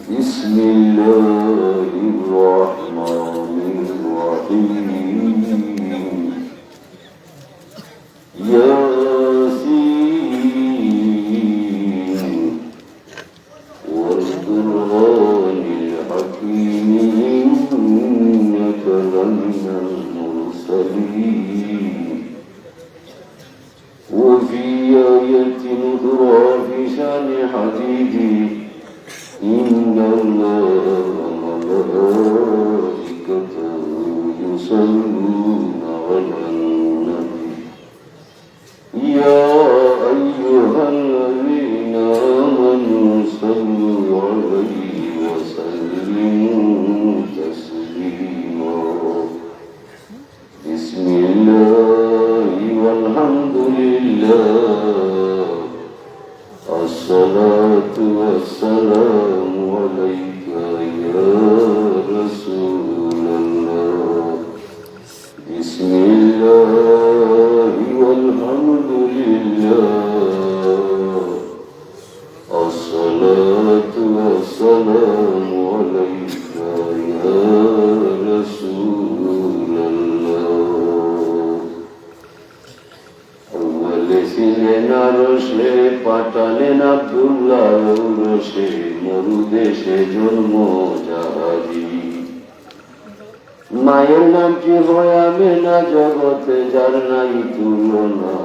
بسم الله الرحمن الرحيم ياسين والقرآن الحكيم إنك لمن المرسلين وفي آية أخرى في شأن حديثه إن الله وملائكته يصلون على النبي يا أيها الذين آمنوا صلوا عليه وسلموا تسليما بسم الله والحمد لله الصلاة والسلام عليك يا رسول الله بسم الله والحمد لله الصلاة والسلام عليك يا رسول الله أول ছিলেন আরশে পাঠালেন আব্দুল্লাহ রশে মরুদেশে জন্ম জাহাজি মায়ের নাম কি হয় আমেনা জগতে যার নাই তুলনা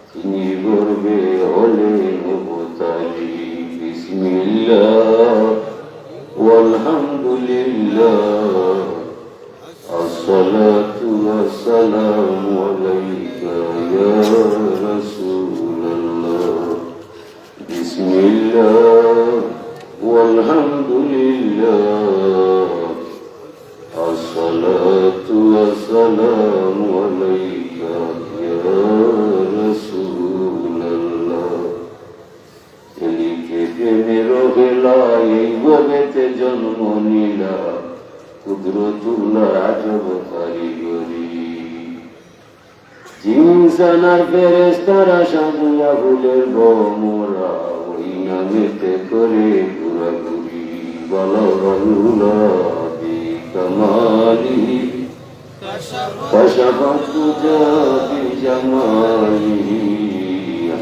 তিনি গর্বে হলেন অবতারি বিসমিল্লাহ ওয়ালহামদুলিল্লাহ আসসালাতু ওয়াসসালামু আলাইকা ইয়া রাসূলুল্লাহ বিসমিল্লাহ ওয়ালহামদুলিল্লাহ আসসালাতু ওয়াসসালামু আলাইকা ইয়া রাসূলুল্লাহ এলিকে প্রেমের বেলা এই ববেতে জন্ম নিলা কুদরতুল্লাহ আজব কারিগরি জিনসানার ফেরেশতারা সাজিয়া ফুলের বমরা ওই নামেতে করে ঘোরাঘুরি বলরুল্লাহ বিকামালি কাশাফাত তুজা বিজামালি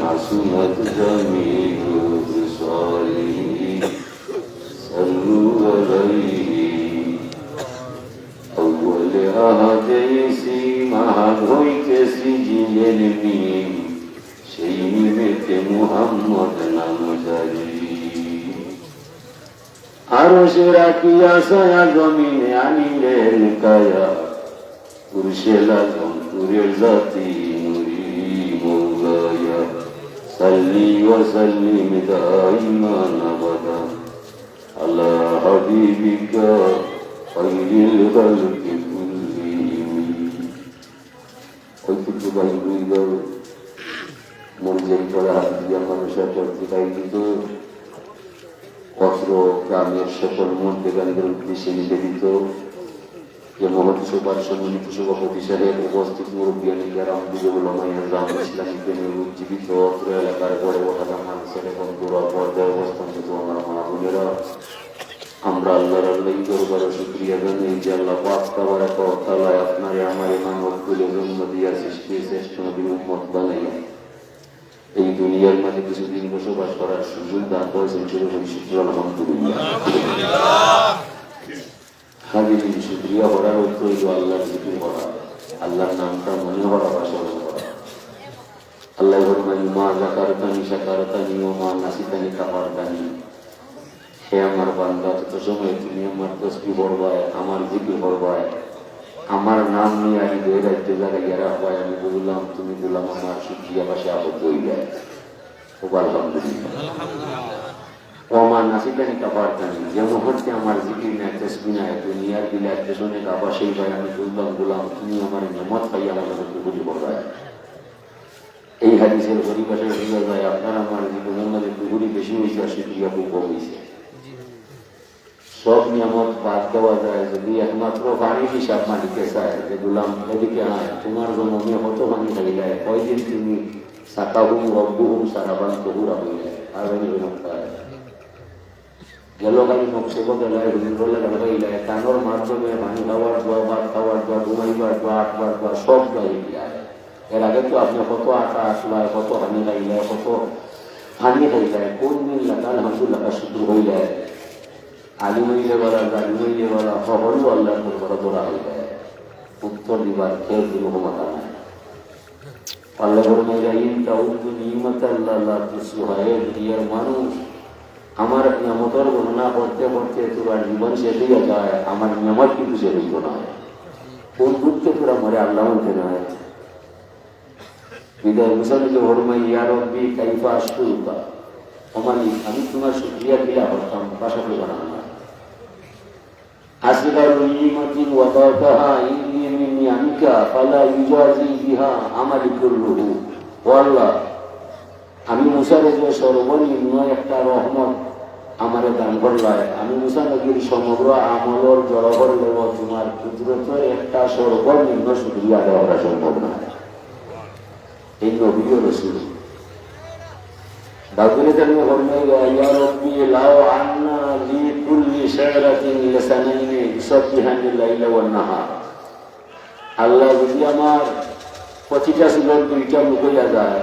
হাসুনাত জামিলু বিসালিহি সাল্লু আলাইহি أول أهديسي معهد هويتسي جيل ميم شيمت محمد نمجري عرش راكيا سيا زمين عنيل كايا كرشلا زمطور الزاتي نوري مولايا صلي وسلم دائما أبدا على حبيبك خير الخلق كلهم ঐতিহ্যবাহী দুইবার মঞ্জের করা হাতিয়া মানুষের পত্রিকায়িত অস্ত্র গ্রামের সকল মন্ত্রীগানদের উদ্দেশ্যে নিবেদিত যে মহৎ সভার সম্মানিত সভাপতি সাহেব উপস্থিত মুরব্বিয়ানি কেরাম বিজয়ুল রাম ইসলামী প্রেমের উজ্জীবিত অত্র এলাকার বড় ওঠানা মানুষের এবং দূরা পর্দায় অবস্থানগত আমার মা বোনেরা আমরা আল্লাহর আল্লাহ দরবারে শুকরিয়া জানাই যে আল্লাহ পাক তাবারাক ওয়া তাআলা আপনারে আমারে মানব কুলে জন্ম দিয়া সৃষ্টি শ্রেষ্ঠ নবীর উম্মত বানাইয়া এই দুনিয়ার মাঝে কিছুদিন বসবাস করার সুযোগ দান করেছেন সেজন্য শুকর আলহামদুলিল্লাহ। হাজিরিন শুকরিয়া করার অর্থ হইল আল্লাহর জিকির করা, আল্লাহর নামটা মনে করা বা স্মরণ করা। আল্লাহ ফরমান মা যাকারতানি শাকারতানি ওয়া মা নাসিতানি কাফারতানি। হে আমার বান্দা, তত সময় তুমি আমার তসবিহ পড়বায়, আমার জিকির পড়বায়, আমার নাম নিয়ে আমি দুই রাজ্য জায়গায় রাখবায়, আমি বললাম তুমি বললাম আমার শুকরিয়া পাশে আবদ্ধ হয়ে যায়। খুব আলহামদুলিল্লাহ। আমার নাসিকানি কাফারতানি, যে মুহূর্তে আমার জিকির নেয় তসবিহ নেয় দুনিয়ার বিলাস পেছনে কাবা সেই ভাই আমি বললাম বললাম তুমি আমার নেমত পাই আমার বুঝি পড়বায়। এই হাদিসের পরিভাষায় বোঝা যায় আপনার আমার জীবনের মধ্যে পুকুরি বেশি হয়েছে আর শুকরিয়া খুব কম হয়েছে। সব নিয়ামত বাদ দেওয়া যায় যদি একমাত্র পানি হিসাব মালিকে চায় যে গুলাম এদিকে আয়, তোমার জন্য হত পানি খাইলে কয়দিন তুমি সাকাহুম রব্বুহুম সারাবান তহুরা হইলে আর গেল খালি মক্তব্য গেলায় হুজুরগুলো গেলায় কানোর মাধ্যমে পানি খাওয়ার দোয়া, ভাত খাওয়ার দোয়া, ঘুমাইবার দোয়া, আটবার দোয়া সব দোয়া যায়। এর আগে তো আপনি কত আটা আসলায়, কত হানি খাইলায়, কত হানি খাইলায়, কোন দিন লাগা আলহামদুলিল্লাহ শুক্র হয়ে যায়। আলু হইলে বলা, গাড়ি হইলে বলা, সকলও আল্লাহ বড় দোড়া হয়ে যায়। উত্তর দিবার কেউ কোনো ক্ষমতা নাই। আল্লাহ দুনিয়ার মানুষ আমার নিয়ামতের গণনা করতে করতে তোরা জীবন শেষ হইয়া যায়, আমার নিয়ামত কিন্তু শেষ হইত না। কোন দুঃখে তোরা মরে আল্লাহ মধ্যে নয়। বিদায় মুসালিকে হরমাই ইয়া রব্বি কাইফা আশকুরুকা, ওমালি আমি তোমার শুকরিয়া কিলা করতাম বাসা করে বানানো না। আসগারু নিমাতিন ওয়াদাতাহা ইন্নী মিন নিআমিকা ফালা ইউজাজি বিহা আমালি কুল্লুহু। ও আল্লাহ, আমি মুসারে যে সর্বনিম্ন একটা রহমত আমারে দান করলায়, আমি মুসা নবীর সমগ্র আমলের জড় করলেও তোমার কুদরতের একটা সর্বনিম্ন শুকরিয়া আদায় করা সম্ভব নয়। এই নবীও রাসূল দাউদে তাআলা ফরমাইয়া ইয়া রাব্বি লাউ আন্না লি কুল্লি শারাতিন লিসানাইনি ইউসাববিহানি লাইলা ওয়ান নাহার। আল্লাহ যদি আমার প্রতিটা সুন্দর দুইটা মুখ হইয়া যায়,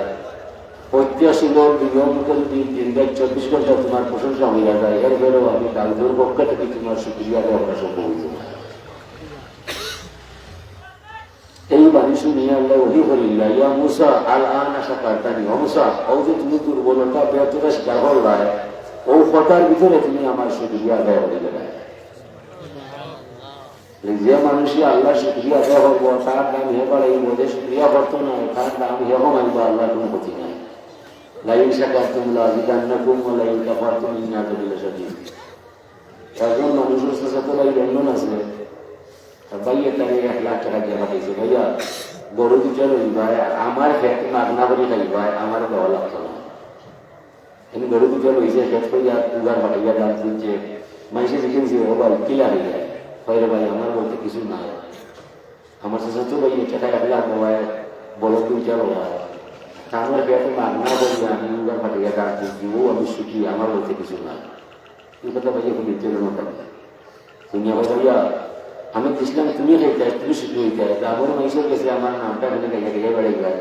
প্রত্যেক সুন্দর দুই মুখে যদি দিনটা 24 ঘন্টা তোমার প্রশংসা হইয়া যায়, এর বেরো আমি দাউদের পক্ষ থেকে তোমার শুকরিয়া আদায় করা সম্ভব হইত না। এই বাণী শুনিয়ে আল্লাহ ওহী করিল্লা ইয়া মুসা আল আনা শাকারতানি। ও মুসা, ও যে তুমি দুর্বলতা ব্যর্থতা স্বীকার করলায়, ও কথার ভিতরে তুমি আমার শুকরিয়া আদায় করিলে না। যে মানুষই আল্লাহ শুকরিয়া আদায় করবো তার দাম হে বাড়াই বোধে শুকরিয়া করতো না, তার দাম হে কমাইব আল্লাহ কোনো ক্ষতি নাই। লাইন শাকারতুম লাযিদান্নাকুম ওয়া লাইন কাফারতুম ইন্নী আযাবি লাশাদীদ। একজন মানুষের সাথে লাই লেনদেন আছে, ভাইয়া তারে 1 লাখ টাকা দিয়ে পাঠাইছে, ভাইয়া গরু দুটো লইবা, আমার খেত মাগনা করে খাইবা, আমার দেওয়া লাগতো না। আমি গরু দুটো লইছে খেত করিয়া উগার পাঠাইয়া দাম শুনছে, মানুষে দেখেছি ও ভাই কিলা হয়ে যায়, ভাইরে ভাই আমার বলতে কিছু নাই, আমার সাথে তো ভাই টাকা 1 লাখ দেওয়ায় বড় দুইটা লওয়ায়, আমার খেত মাগনা করিয়া আমি উগার পাঠাইয়া দাম শুনছি, ও আমি সুখী, আমার বলতে কিছু নাই। এই কথা ভাইয়া খুব ইচ্ছের মতো শুনিয়া ভাইয়া আমি দিছিলাম তুমি খাইতে, তুমি সুখী হইতে, আমার মানুষের কাছে আমার নামটা ওখানে গাইয়া বেড়াই যায়।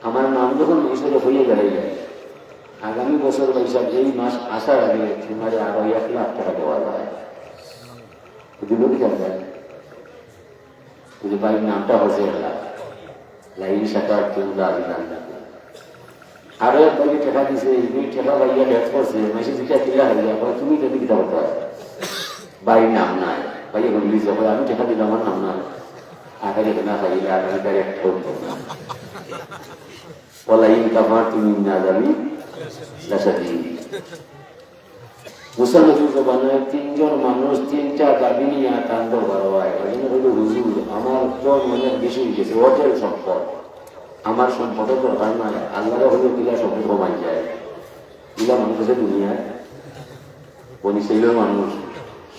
আমার নাম যখন মানুষের হইয়া বেড়াই যায়, আগামী বছর পয়সা এই মাস আসার আগে তোমার আরো 1 লাখ টাকা দেওয়া যায়। দিল কি জানবেন যদি বাড়ির নামটা হচ্ছে লাইন শাখার কেউ দাবি দান আরো এক বাড়ি টাকা দিছে, এই টাকা ভাইয়া ডেট করছে, মাসে দুটা কিলা হারিয়া তুমি যদি কিতা করতে হয় বাড়ির নাম নাই, ভাইয়া বললি যে আমি টাকা দিলে আমার নাম নাই, আগামী না খাইলে আগামী ডাইরেক্ট করতো ওয়ালাইন কাফারতুম ইন্নী আযাবি লাশাদীদ। মুসা নবীর জবানায় 3 জন মানুষ 3টা দাবি নিয়ে কান্দ বাড়ায়, হুজুর আমার তো মনে বেশি হয়ে গেছে, হোটেল সম্পদ, আমার সম্পদের দরকার নাই, আল্লাহর হলে কিলা সম্পদ কমাই যায়, কিলা মানুষ আছে দুনিয়ায় বনি সেইলের মানুষ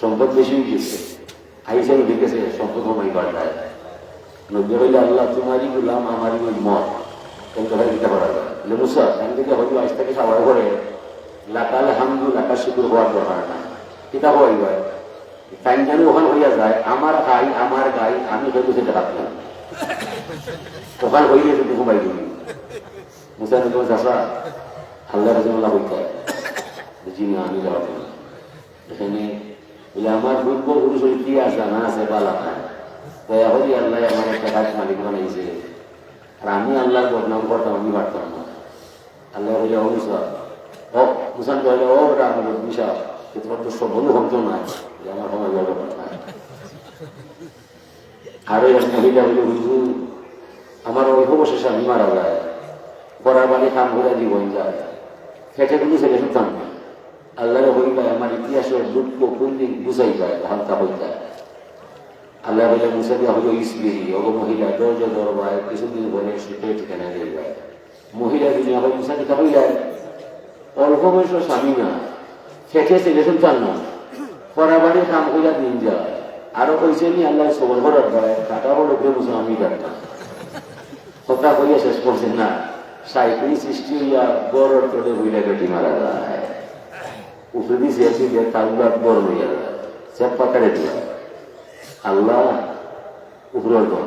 সম্পদ বেশি হয়ে গেছে, আইসাই দেখেছে সম্পদ কমাই বাড়ায়। নবী হইলে আল্লাহ তোমারই গুলাম আমারই উম্মত, কোন কথা দিতে পারা যায়। মুসা আমি থেকে হয়তো আজ থেকে সবাই করে লাকাল হামদু লাকা শুকুর হওয়ার দরকার না, কিতা হই হয় টাইম জানি ওখানে হইয়া যায়, আমার গাই আমি হয়তো সেটা রাখলাম ওখানে হইলে যদি ঘুমাই দিবি মুসা নবী চাষা আল্লাহ রাজুল্লাহ হইতে বুঝি না আমি যাওয়া এখানে বলে আমার পূর্বপুরুষ কি আসা না আছে পালা খায় দয়া হলি আল্লাহ আমার একটা কাজ মালিক বানাইছে, আর আমি আল্লাহর বদনাম করতাম, আমি পারতাম না। আল্লাহ হইলে ও মুসা, ও মুসান কহিলে ও ওটা আমার বিশাল, তোমার তো সব বন্ধু হতো না যে আমার সময় গেল না। আরো এক মহিলা হইলে হুজুর আমার অল্প বসে স্বামী মারা যায়, পড়ার বাড়ি কাম ঘুরে জীবন যায়, খেটে কিন্তু ছেলে শুনতাম না। আল্লাহরে হইলে আমার ইতিহাসের দুঃখ কুন্দিক বুঝাই যায়, হালকা হয়ে যায়। আল্লাহ বলে মুসা দিয়া হইল ইসবিরি, ও মহিলা দরজা দরবায় কিছুদিন পরে সুখে ঠিকানা দিয়ে যায়। মহিলা তিনি আবার মুসা দিতে হইলেন অল্প বয়সের স্বামী না, খেটে ছেলে শুনতাম না, পড়ার বাড়ির কাম কইরা দিন যায়। আরো কইছে নি আল্লাহ সবর করার পরে কাটা বলে উপরে মুসা আমি কাটতাম, কথা কইয়া শেষ করছেন না, সাইকেল সৃষ্টি হইয়া বড় তোলে হইলে বেটি মারা যায়। উপরে দিয়েছি আসি যে তাগুলো বড় হয়ে যাবে সব পাকারে দিয়া আল্লাহ উপরের দল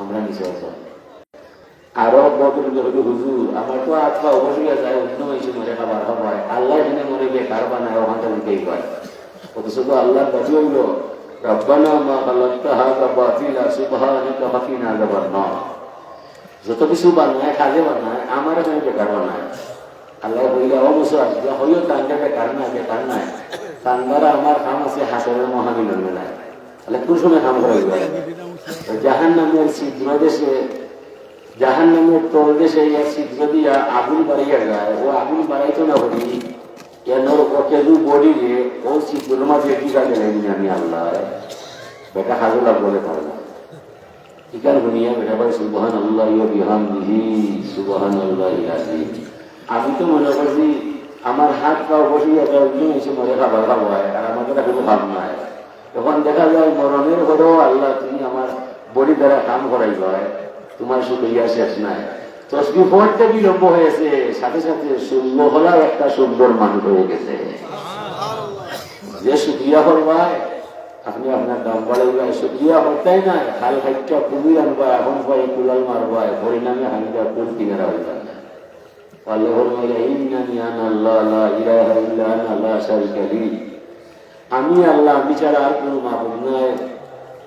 আমরা নিচে আসলাম। আরো বদল হুজুর আমার তো আত্মা অবশ্যই যায় অন্য হয়েছে মরে খাবার খাবার আল্লাহ এখানে মরে গিয়ে কার বানায় ওখানটা দিতেই পারে। অথচ তো আল্লাহ দাবি হইল রব্বানা মা খালাকতা হাযা বাতিলা সুবহানাকা ফাকিনা আযাবান নার। যত কিছু বানায় কাজে বানায় আমার এখানে বেকার বানায়। আল্লাহ বললে অবশ্যই আসবে হইও তাঙ্গা বেকার নাই তাঙ্গারা আমার কাম আছে হাসরের মহামিলন মেলায়। তাহলে কোন সময় কাম করা যাবে? জাহান্নামের ছিদ্র দেশে জাহান্নামের তল দেশে ছিদ্র দিয়া আগুন বাড়িয়া যায়। ও আগুন বাড়াইতো না বলি কেন কেদু বডি রে ও ছিদ্র মাঝে টিকা গেলেন আমি আল্লাহ বেটা হাজুলা বলে পারে না টিকার গুনিয়া বেটা ভাই সুবহানাল্লাহ ওয়া বিহামদিহি সুবহানাল্লাহিল আযীম। আমি তো মনে করছি আমার হাত পাও বসিয়া এসে মরে খাবার খাবো আর আমাদের কোনো ভাব নাই। তখন দেখা যায় মরণের পরেও আল্লাহ তুমি আমার বডি দ্বারা কাম করাই হয় তোমার শুক্রিয়া শেষ নাই। তসবি পড়তে বিলম্ব হয়েছে সাথে সাথে মহলা একটা সুন্দর মানুষ হয়ে গেছে। যে শুক্রিয়া করবায় আপনি আপনার দাম বাড়াইবাই শুক্রিয়া করতেই না খাল খাইটা কুমির আনবা এখন পাই কুলাল মারবায় পরিণামে হানিটা কোন কিনারা হইতাম না। আল্লাহ আমি আল্লাহ আমি ছাড়া আর কোনো মাবুদ নাই।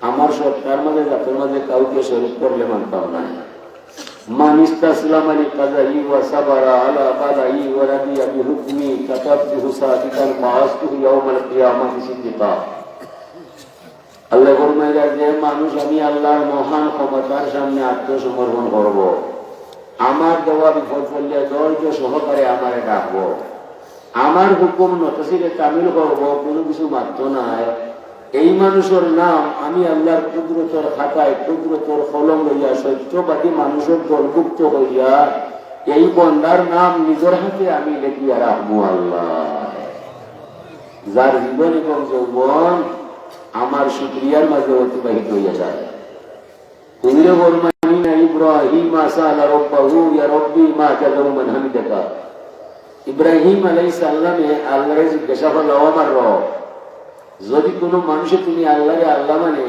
আমার সত্তার মাঝে জাতের মাঝে কাউকে শরীক করলে মানতাম না। মান ইসতাসলামা লিকাযাই ওয়া সাবারা আলা কাযাই ওয়া রাদিয়া বিহুকমি কাতাবতুহু সাদিকান মাআসতুহু ইয়াউমাল কিয়ামাতি সিদ্দিকা। আল্লাহ ফরমায় যে মানুষ আমি আল্লাহর মহান ক্ষমতার সামনে আত্মসমর্পণ করব, আমার দেওয়া বিপদ পড়লে ধৈর্য সহকারে আমারে ডাকবো, আমার হুকুম নতশিরে তামিল করব, কোনো কিছু মাত্র নাই। এই মানুষের নাম আমি আল্লাহর কুদরতের খাতায় কুদরতের কলম লইয়া সত্যবাদী মানুষের দলভুক্ত হইয়া এই বন্দার নাম নিজের হাতে আমি লেখিয়া রাখবো। আল্লাহ যার জীবন এবং যৌবন আমার শুকরিয়ার মাঝে অতিবাহিত হইয়া যায়। কুমিরে বলমানি ইব্রাহিম আসালা রব্বাহু ইয়া রব্বি মা কাদারু মান হামিদাকা। ইব্রাহিম আলাইহিস সালামে আল্লাহর জিজ্ঞাসা করল আমার রব যদি কোনো মানুষে তুমি আল্লাহরে আল্লাহ মানে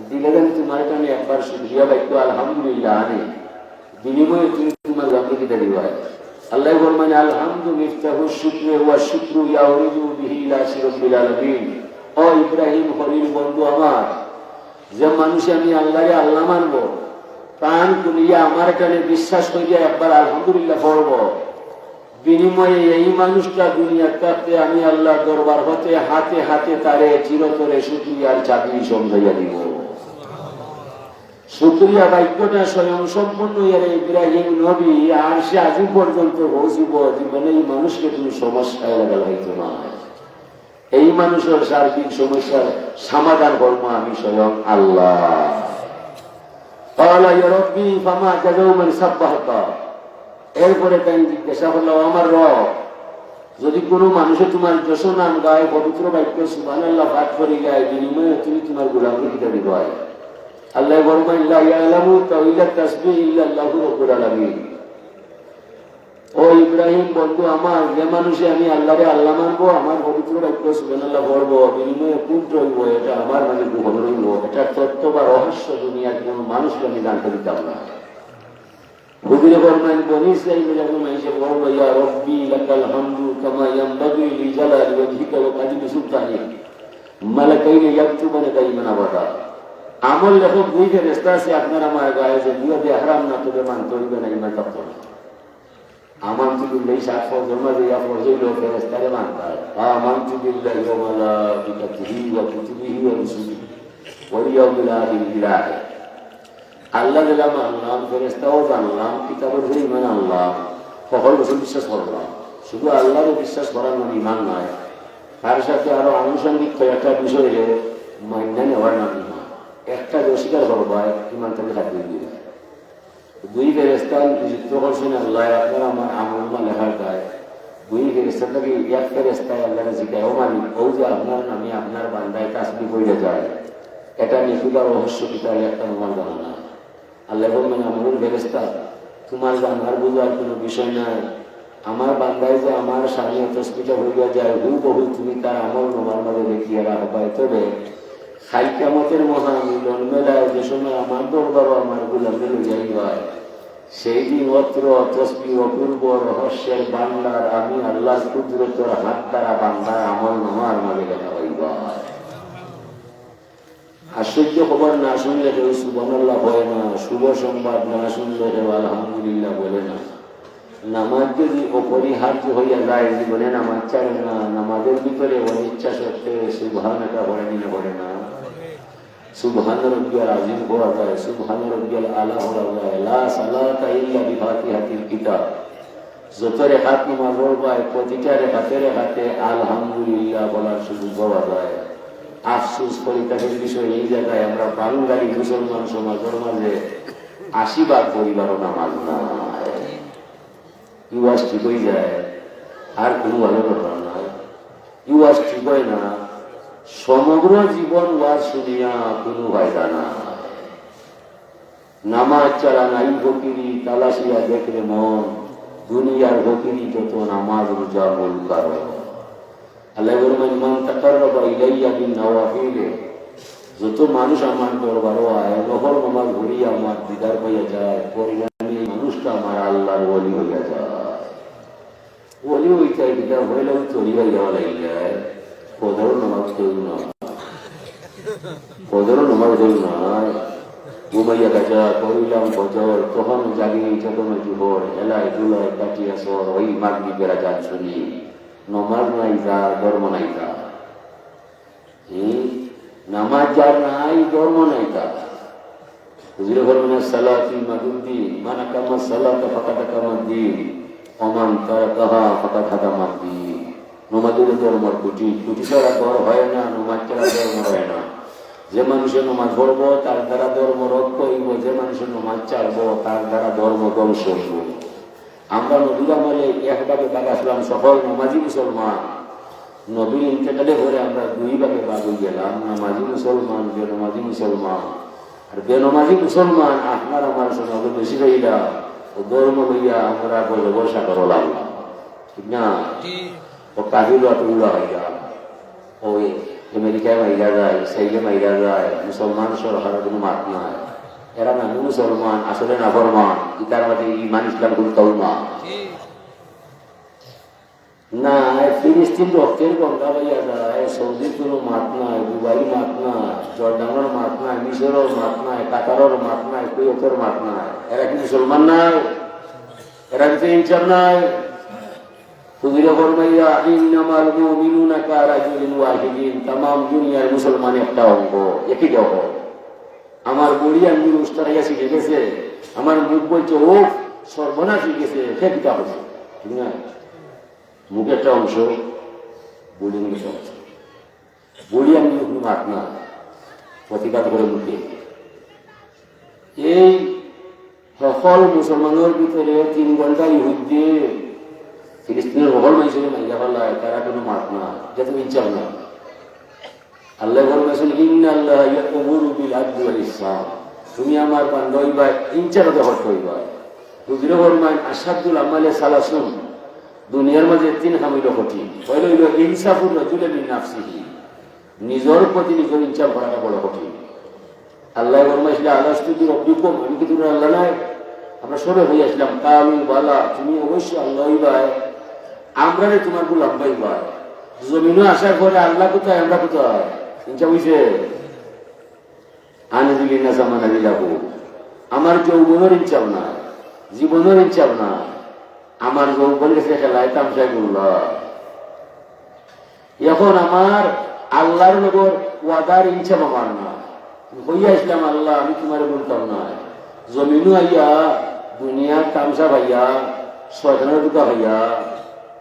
দিলে দেন তোমার কারণে একবার শুকরিয়া বাক্য আলহামদুলিল্লাহ আনে বিনিময়ে তুমি তোমার রবকে দিতে দিবা। আল্লাহ ফরমান আলহামদু মিফতাহু শুকরি ওয়া শুকরু ইয়াউরিদু বিহি ইলা শিরবিল আলামিন। ও ইব্রাহিম খলিল বন্ধু আমার, যে মানুষে আমি আল্লাহরে আল্লাহ মানবো প্রাণ খুলিয়া আমার কারণে বিশ্বাস করিয়া একবার আলহামদুলিল্লাহ পড়ব, বিনিময়ে এই মানুষটা দুনিয়ার কাছে আমি আল্লাহ দরবার হতে হাতে হাতে তারে চিরতরে শুকরিয়ার চাবি সমঝাইয়া দিব। শুকরিয়া বাক্যটা স্বয়ং সম্পূর্ণ ইব্রাহিম নবী আর সে আজ পর্যন্ত পৌঁছিব জীবনে এই মানুষকে তুমি সমস্যায় লাগাল হইতো না। এই মানুষের সার্বিক সমস্যার সমাধান করব আমি স্বয়ং আল্লাহ। এরপরে তাই জিজ্ঞাসা করলো আমার রব যদি কোনো মানুষে তোমার যশ নাম গায় পবিত্র বাক্য সুবহানাল্লাহ পাঠ করে গায় বিনিময়ে তুমি তোমার গোলামকে দিতে দিবা। আল্লাহ ফরমান লা ইয়ালামু তাওইলা তাসবিহ ইল্লাল্লাহু রাব্বুল আলামিন। ও ইব্রাহিম বন্ধু আমার, যে মানুষে আমি আল্লাহরে আল্লাহ মানবো আমার পবিত্র বাক্য সুবহানাল্লাহ পড়বো বিনিময়ে কোন রইব এটা আমার মানে গোপন রইব, এটা তত্ত্ব বা রহস্য দুনিয়ার কোন মানুষকে আমি জানতে দিতাম না। হুজুরে ফরমান বনি ইসরাঈল যখন এসে বলল ইয়া রাব্বি লাকাল হামদু কামা ইয়ানবাগি লিজালালি ওয়াজহিকা ওয়া কাযমি সুলতানিক মালাকাইনি ইয়াকতুবানা দাইমান আবাদা। আমল লেখক দুই ফেরেশতা আছে আপনার আমার গায়ে যে দুইতে হারাম না তবে মানতে হইবে না ইমান তত্ত্ব না। আমানতু বিল্লাহি সাফা জমা দিয়া ফরজইল ফেরেশতারে মানতে হয়। আমানতু বিল্লাহি ওয়া মালাইকাতিহি ওয়া কুতুবিহি ওয়া রুসুলিহি ওয়াল ইয়াউমিল আখির। আল্লাহ দিলাম আনলাম, ফেরেশতাও জানলাম, কিতাবের উপর ঈমান আনলাম, সকল রসুল বিশ্বাস করলাম। শুধু আল্লাহরে বিশ্বাস করার নাম ঈমান নয়, তার সাথে আরো আনুষঙ্গিক কয়েকটা বিষয়ে মান্য নেওয়ার নাম ঈমান। একটা অস্বীকার করবা ঈমান থেকে হাত দিয়ে দিবে। দুই ফেরেশতা নিযুক্ত করছেন আল্লাহ আপনার আমার আমল লেখার গায়ে। দুই ফেরেশতা থেকে এক ফেরেশতায় আল্লাহরে জিজ্ঞাসা ও মালিক ও যে আপনার নামে আপনার বান্দায় তাসবিহ কইরা যায় এটা নিখুঁত রহস্য কিতাবে একটা আমার জানা না। আল্লাহ বলবেন আমরুল ফেরেশতা তোমার জানার বোঝার কোনো বিষয় নাই, আমার বান্দায় যে আমার স্বামী তসবিটা হইয়া যায় বহু তুমি তার আমল তোমার মাঝে দেখিয়ে রাখবাই। তবে খাই কিয়ামতের মহামিলন মেলায় যে সময় আমার দরবার আমার গোলামে লইয়াই হয়, সেই দিন অত্র তসবি অপূর্ব রহস্যের বান্দার আমি আল্লাহর কুদরতের হাত দ্বারা বান্দার আমল নামার মাঝে লেখা হইবা। আশ্চর্য খবর না শুনলে কেউ সুবহানাল্লাহ হয় না, শুভ সংবাদ না শুনলে কেউ আলহামদুলিল্লাহ বলে না। নামাজ যদি অপরিহার্য হইয়া যায় জীবনে নামাজ ছাড়ে না, নামাজের ভিতরে অনিচ্ছা সত্ত্বে সুবহানাল্লাহ পড়ে না, সুবহান রাব্বিয়াল আযীম পড়া যায়, সুবহান রাব্বিয়াল আলা পড়া যায়, লা সালাতা ইল্লা বিফাতিহাতিল কিতাব। যত রেখাত নামাজ পড়বায় প্রতিটা রেখাতে আলহামদুলিল্লাহ বলার সুযোগ পাওয়া যায়। আফসোস পরিত্যাগের বিষয় এই জায়গায় আমরা বাঙালি মুসলমান সমাজের মাঝে ৮০ পরিবারও নামাজ নাই। ইউয়াজ ঠিক হয়ে যায় আর কোনো ভালো কথা নয়, ইউয়াজ ঠিক হয় না, সমগ্র জীবন ওয়াজ শুনিয়া কোনো ফায়দা না। নামাজ ছাড়া নাই ফকিরি, তালাশিয়া দেখলে মন, দুনিয়ার ফকিরি যত নামাজ রোজা মূল কারণ। আল্লাহ বলবেন মান তাকাররাবা ইলাইয়া বিন নওয়াফিল, যত মানুষ আমার দরবারে আয় নফল নামাজ পড়িয়া আমার দিদার পাইয়া যায়, পরিণামে এই মানুষটা আমার আল্লাহর ওলি হইয়া যায়। ওলি হইতে দিদার হইলেও চলি হয়ে যাওয়া লাগে যায়। ফজর নামাজ কেউ নয়, ফজর নামাজ কেউ নয়, ঘুমাইয়া গেছা পড়িলাম ফজর, তখন জাগি তখন জোহর, এলায় দুলায় কাটিয়া সর, ওই মাগরিবের আযান শুনি, নমাজ নাই যা ধর্ম নাই তা। নামাজ যার নাই ধর্ম নাই তা। হুজুরে বলবেন সালাতি মাদুদ্দিন, মান আকামা সালাতা ফাকাদ আকামাদ্দিন, ওমান তারাকাহা ফাকাদ হাদামাদ্দিন। নমাজের ধর্মর কুটি ছাড়া ঘর হয় না, নমাজ ছাড়া ধর্ম হয় না। যে মানুষের নমাজ পড়বো তার দ্বারা ধর্ম রক্ষা হইব, যে মানুষের নমাজ ছাড়বো তার দ্বারা ধর্ম ধ্বংস হইব। আমরা নবীর আমলে একভাবে ভাগ আসলাম সকল নামাজি মুসলমান, নবীর ইন্তেকালে করে আমরা দুই ভাগে ভাগ হয়ে গেলাম, নামাজি মুসলমান, বেনমাজি মুসলমান। আর বেনমাজি মুসলমান আপনার আমার সঙ্গে বেশি রইলা ও ধর্ম লইয়া আমরা বলে বসা করো লাগলাম, ঠিক না? ও কাহিল উড়া হয়ে গেল, ওই আমেরিকায় মাইরা যায়, সাইলে মাইরা যায়, মুসলমান সরকারের কোনো মাত নাই। এরা না মুসলমান, আসলে না ফরমান, ইতার মাঝে ইমান ইসলাম গুরুত্ব না। ফিলিস্তিন রক্তের গঙ্গা বইয়া যায়, সৌদির কোনো মাত নাই, দুবাই মাত নাই, জর্ডানের মাত নাই, মিশরের মাত নাই, কাতারের মাত নাই, কুয়েতের মাত নাই। এরা কি মুসলমান নাই? এরা কি ইনসান নাই? হুজুরে ফরমাইয়া ইন্নামাল মুমিনুনা কারাজুলিন ওয়াহিদিন, तमाम দুনিয়ার মুসলমান একটা অঙ্গ, একই দেহ। আমার বড়ি আমি উস্তারাইয়া শিখে গেছে, আমার মুখ বলছে ও সর্বনাশ হয়ে গেছে, ফেকিটা হচ্ছে, ঠিক না? মুখ একটা অংশ, বড়ি মুখের অংশ। বড়ি আমি কোনো মাত না, প্রতিবাদ করে মুখে। এই সকল মুসলমানের ভিতরে 3 ঘন্টা ইহুদি ফিলিস্তিনের সকল মানুষের মাইয়া ফেলায়, তারা কোনো মাত না, যাতে ইচ্ছাও না। আল্লাহ বলবেন ইন্নাল্লাহ ইয়া'মুরু বিল আদলি ওয়াল ইহসান, তুমি আমার বান্দা হইবা, ইনসাফ হট হইবা। হুজুরে ফরমান আশাদুল আমালে সালাসুন, দুনিয়ার মাঝে 3 হামিল কঠিন। পয়লা হইল ইনসাফুর রাজুলি মিন নাফসিহি, নিজের প্রতি নিজের ইনসাফ করাটা বড় কঠিন। আল্লাহ ফরমাইছিল আলাস্তু বিরব্বিকুম, আমি কি তোমরা আল্লাহ নাই? আমরা সরে হয়ে আসলাম, কালু বালা, তুমি অবশ্যই আল্লাহ হইবা, আমরা তোমার গোলাম পাইবা। জমিনও আসার পরে আল্লাহ কোথায়, আমরা কোথায়? ইনসাফ হইছে? আনজিলি না জামানা দিলাহু, আমার যৌবনের ইনসাফ না, জীবনের ইনসাফ না, আমার যৌবন গেছে খেলায় তামসাই করলা। এখন আমার আল্লাহর নগর ওয়াদার ইনসাফ আমার না, হইয়া ইসলাম আল্লাহ আমি তোমার বলতাম না। জমিনও আইয়া দুনিয়ার তামসা ভাইয়া শয়তানের দুকা ভাইয়া,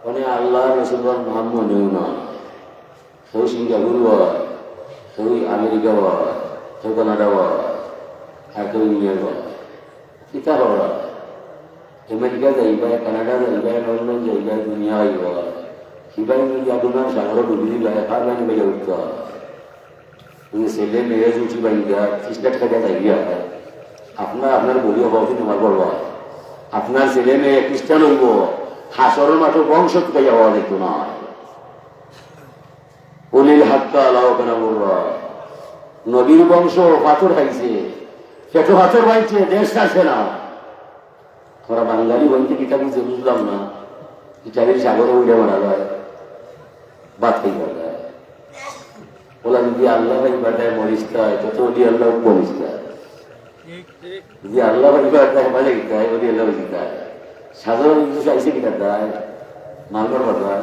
মানে আল্লাহ রসুলের নাম মনেও না। কেউ সিঙ্গাপুর হয়, কেউ আমেরিকা হয়, কেউ কানাডা হয়, আর কেউ ইংল্যান্ড হয়। কিতা হয়? আমেরিকা যাইবা, কানাডা যাইবা, লন্ডন যাইবা, দুনিয়া আইব, সিবাই যদি আপনার সাগর ডুবি যায়, হার লাইন বেজে উঠতে হয়। তুমি ছেলে মেয়ে জুটি বাইগা 30 লাখ টাকা যাইয়া, আপনার বলিও হওয়া কিন্তু আমার বলবা, আপনার ছেলে মেয়ে খ্রিস্টান হইব, হাসরের মাঠে বংশ থেকে হওয়া যেত না। অলিল হাক্কা আলাও কেনা বলবা নবীর বংশ পাথর খাইছে, পেটো পাথর বাইছে, দেশ ছাড়ছে না। তোরা বাঙালি বইতে কিতা বুঝে বুঝলাম না, ইটালির সাগরে উঠে মারা যায়, বাদ খাইবার যায়। বললাম যদি আল্লাহ ভাইবার দেয় মরিস্তায় তত অলি আল্লাহ মরিস্তায়, যদি আল্লাহ ভাইবার দেয় ভালো গীতায় অলি আল্লাহ গীতায়। সাধারণ কিছু চাইছে কিনা দেয় মানবার বাজার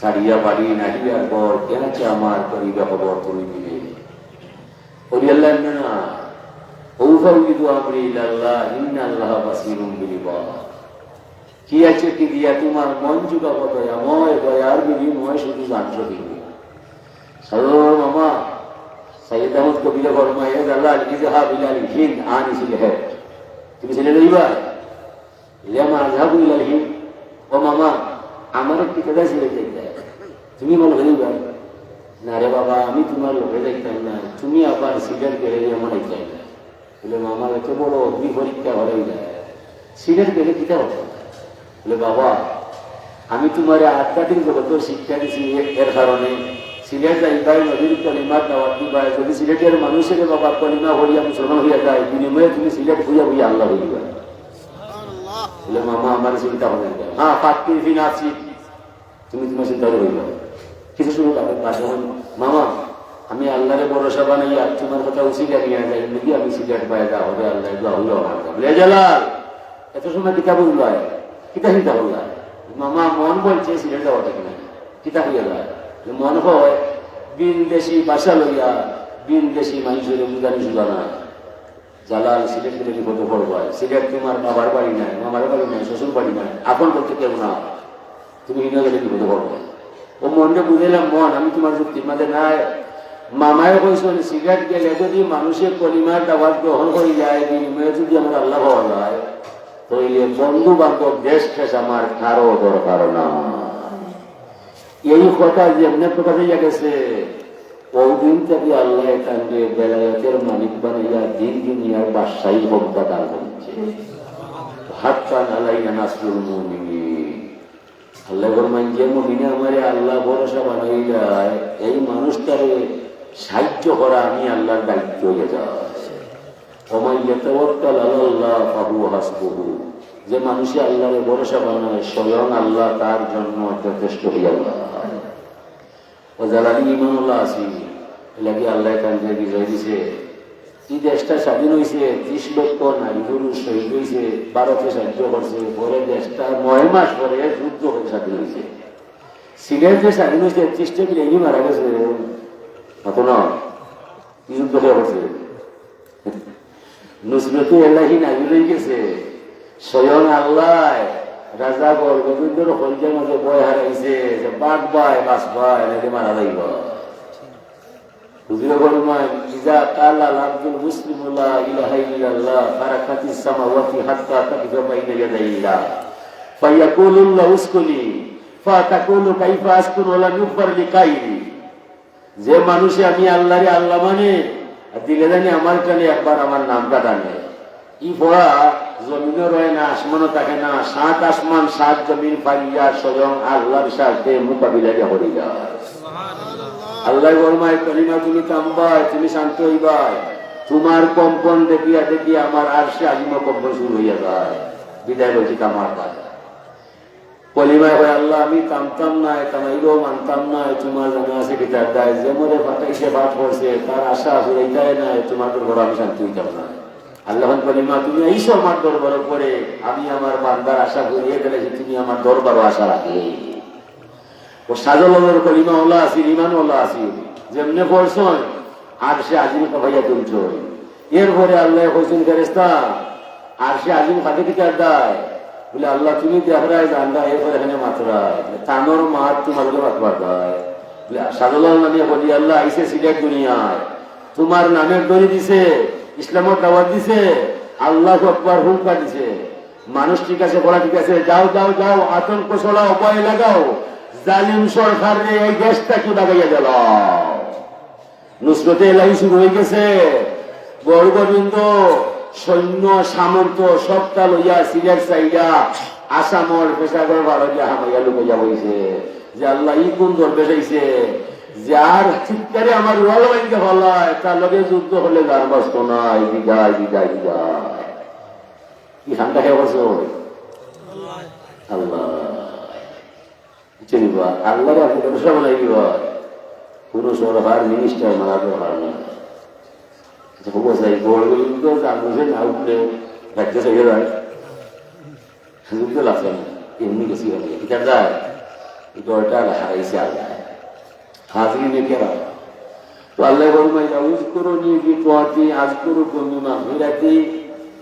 সারিয়া বাড়ি নাহিয়ার পর কেন আমার করিবা খবর তুমি মিলে অলি আল্লাহ না ঔফাউযু আমরি ইলাল্লাহ ইন্নাল্লাহা বাসীরুম বিল ইবাদ। কি আছে কি দিয়া তোমার মন যুগা বদয়া ময় দয়ার বিনিময় শুধু জানছো দিবি। সাধারণ মামা সৈয়দ আহমদ কবিরা ফরমায় আল্লাহ ইজহা বিলাল হিন্দ আনিসিল হে, তুমি ছেলে লইবা লেমা আযহাবু ইলাল হিন্দ। ও মামা আমার একটি কথা ছেলে যাইতে, তুমি বলো লইবা না রে বাবা আমি তোমার লোকে যাইতাম না, তুমি আবার সিগারেট গেলে আমার যাই না। বলে মামা এত বড় অগ্নি পরীক্ষা হলেই যায়, সিগারেট গেলে কিতা হতো? বলে বাবা আমি তোমার আধ্যাত্মিক জগৎ শিক্ষা দিচ্ছি এর কারণে সিলেট যাইবাই নদীর কলিমা দাওয়াত দিবাই, যদি সিলেটের মানুষের বাবা কলিমা হইয়া মুসলমান হইয়া যায় বিনিময়ে তুমি সিলেট হইয়া হইয়া আল্লাহ হইবা। বলে মামা আমার চিন্তা হবে না, হ্যাঁ পাত্তি ফিন আছি তুমি তোমার চিন্তা হইবা। কিছু শুরু তাদের পাশে মামা আমি আল্লাহরে ভরসা বানাইয়া তোমার কথা উচিত নিয়ে যাই নাকি আমি সিলেট পাই যা হবে আল্লাহ হইল আমার জালাল এত সময় কিতাব হইল কিতা চিন্তা করলা? মামা মন বলছে সিলেট যাওয়াটা কিনা কিতা হইয়া যায় মন হয় বিন দেশি বাসা লইয়া বিন দেশি মানুষের বুঝানি সুদা না। জালাল সিলেট গেলে বিপদে পড়বায়, সিলেট তোমার বাবার বাড়ি নাই, মামার বাড়ি নাই, শ্বশুর বাড়ি নাই, আপন বলতে কেউ না, তুমি হিনা গেলে বিপদে পড়বে। ও মনটা বুঝাইলাম মন আমি তোমার যুক্তির মাঝে নাই। মামায় কইছেন সিলেট গেলে যদি মানুষের কলিমার দাওয়াত গ্রহণ করে যায় বিনিময়ে যদি আমার আল্লাহ পাওয়া যায় তাহলে বন্ধু বান্ধব দেশ শেষ আমার কারো দরকার না। এই কথা যেমনি প্রকাশ হইয়া গেছে ওই দিন থেকে আল্লাহ তাকে বেলায়েতের মালিক বানাইয়া দিন দুনিয়ার বাদশাহী ক্ষমতা দান করছে। হাত্তা আলাইনা নাসরুল মুমিনিন, আল্লাহ ফরমান যে মুমিনে আমারে আল্লাহ ভরসা বানাই যায় এই মানুষটারে সাহায্য করা আমি আল্লাহর দায়িত্ব হয়ে যায়। ওমান ইয়াতাওয়াক্কাল আলাল্লাহ ফাহুয়া হাসবুহু, যে মানুষে আল্লাহরে ভরসা বানায় স্বয়ং আল্লাহ তার জন্য যথেষ্ট হইয়া যায়। ও জ্বালানি ইমানুল্লাহ আছি এলাকি আল্লাহ কান্ডে বিজয় দিছে। এই দেশটা স্বাধীন হয়েছে 30 লক্ষ নারী পুরুষ শহীদ হয়েছে, ভারতে সাহায্য করছে, পরে দেশটা 9 মাস পরে যুদ্ধ হয়ে স্বাধীন হয়েছে। সিলেট যে স্বাধীন হয়েছে 30টা বিলেগি মারা গেছে অত না কি যুদ্ধ হয়ে গেছে। নুসরত এলাহি নাগি রয়ে গেছে স্বয়ং আল্লাহ রাজা গোবিন্দর হলদের মাঝে বয় হারাইছে যে বাঘ বাই বাস বাই নাকি মারা যাইব। হুজুর ফরমান ইজা কালা আব্দুল মুসলিমুল্লাহ ইলাহা ইল্লাল্লাহ ফারাকাতিস সামাওয়াতি হাত্তা তাকিফা বাইনা ইয়াদাইল্লাহ ফায়াকুলুল্লাহ উসকুনি ফাতাকুলু কাইফা আসকুন ওয়ালা নুফার লিকাইরি। যে মানুষে আমি আল্লাহরে আল্লাহ মানে দিলে জানি আমার টানে একবার আমার নামটা টানে ই পড়া জমিনও রয় না আসমানও থাকে না, 7 আসমান 7 জমিন পাইয়া স্বয়ং আল্লাহর সাথে মোকাবিলা করে যায়। আল্লাহ ফরমায় কলিমা তুমি থামবাই তুমি শান্ত হইবাই, তোমার কম্পন দেখিয়া দেখিয়া আমার আরশে আজিম কম্পন শুরু হইয়া যায়। বিদায় বলছি আমার কথা কলিমায় হয় আল্লাহ আমি থামতাম না তামাইলেও মানতাম না, তোমার জানা আছে কিতাব দেয় যে মরে ফাটাইছে ভাত পড়ছে তার আশা ফুরাইতাই নাই, তোমার ঘর আমি শান্তি হইতাম না। আল্লাহ কলিমা তুমি এইসব আমার দরবার পরে আমি আমার বান্দার আশা করিয়ে গেলে তুমি আমার দরবারও আশা রাখে। ও সাজলের কলিমা ওলা আসি ইমান ওলা আসি যেমনি পড়ছন আর সে আজিম ভাইয়া তুলছ। এরপরে আল্লাহ কইছেন ফেরেশতা আর সে আজিম খাতে কিতাব দেয় বলে আল্লাহ তুমি দেখায় জানলা এরপরে এখানে মাত্রায় তানোর মাত তোমাকে মাতবার দেয় বলে সাজলাল নামে বলি আল্লাহ আইসে সিলেট দুনিয়ায় তোমার নামের দড়ি দিছে, ইসলামের দাওয়াত দিছে, আল্লাহ আকবার হুঙ্কার দিছে। মানুষ ঠিক আছে বলা ঠিক আছে যাও যাও যাও আতঙ্ক ছড়াও ভয় লাগাও জালিম সরকারে এই দেশটা কি বাগাইয়া গেল। নুসরতে এলাহি শুরু হয়ে গেছে। গৌর গোবিন্দ সৈন্য সামন্ত সবটা লইয়া সিলেট চাইয়া আসামর পেশাগর ভালো যে হামাইয়া লুকে যাবইছে যে আল্লাহ ই কোন দল পেশাইছে যার চিৎকারে আমার ওয়াল ভাঙ্গে ফলায় তার লগে যুদ্ধ হলে গান বাস্ত নাই বিদায় বিদায় বিদায় কি ঠান্ডা খেয়ে বসো আল্লাহ চিনিবা আল্লাহ আপনি ব্যবসা বানাই দিবা কোন সরকার মিনিস্টার মারা দরকার না গোড়গুলি তো জানছে না উঠলে রাজ্য থেকে যায় যুদ্ধ লাগছে না এমনি গেছি হবে এটা যায় দরটা হারাইছে আল্লাহ হাজির নেকেরা তো আল্লাহ বলমাই আউজ করো নিয়ে কি তোয়াতি আজ করো কমিমা মিরাতি